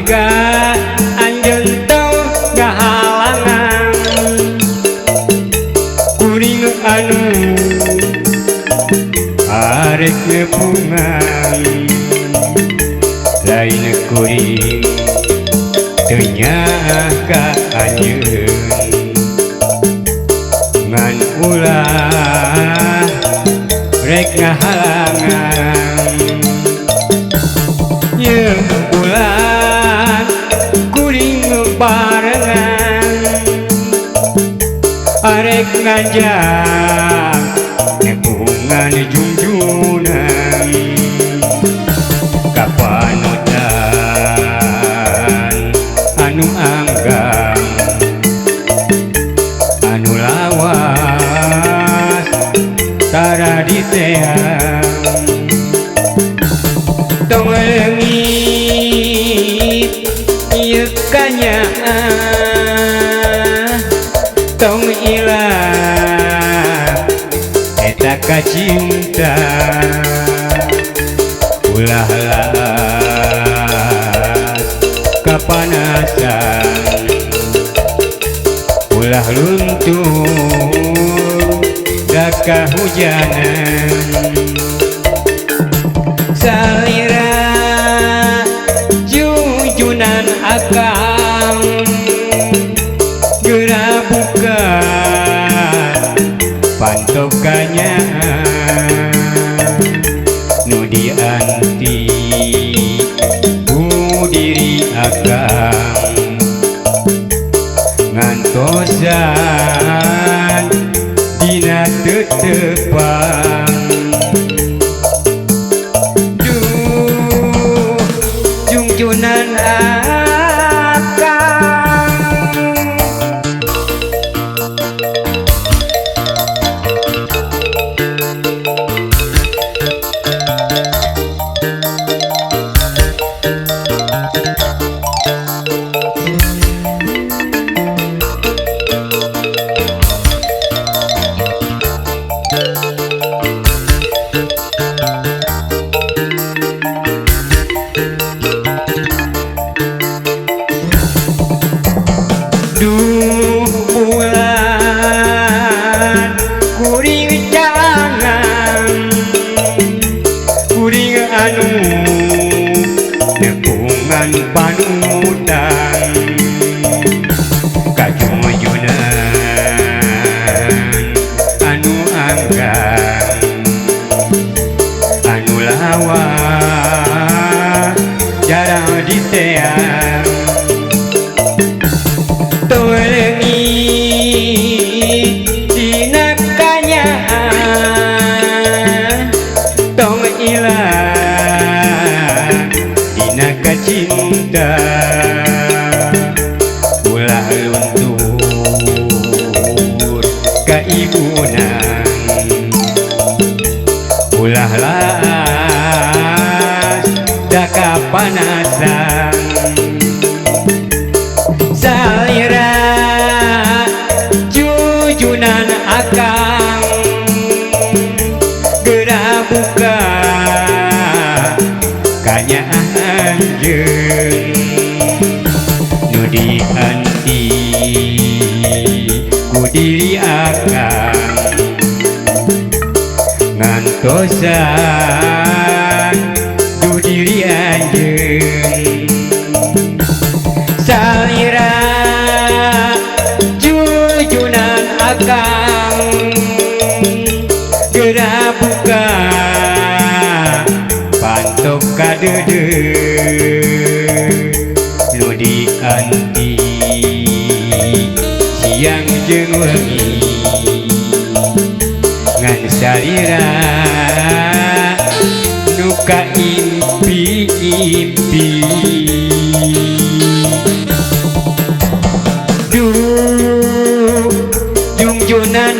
mega anjeun tong ngahalangan kuring anu arek ngepungan lain kuring teu nyaga anjeun ngan ulah rek ngahalangan ye ulah kuring barengan arek ngajak nepungan junjunan kapanutan anu anggang anu lawas tara diteang tong leungit ieu kanyaan tong ilang eta kacinta ulah las kapanasan ulah luntur da kahujanan salira jujunan akang geura buka pantokannya nu dianti ku diri akang ngantosan dina tetepang duh jungjunan akang duh bulan kuring jangan kuring anu nepungan panutan kajujunan anu anggang anu lawas jarang diteang leungit dina kanyaan tong ilang dina kacinta ulah luntur kaibunan ulah las da kapanasan salira jujunan akang geura buka kanyaan anjeun nu dianti ku diri akang ngantosan du diri anjeun salira jujunan akang geura buka pantok kadeudeung nu dianti siang jeung wengi ngan salira nu kaimpi-impi duh jungjunan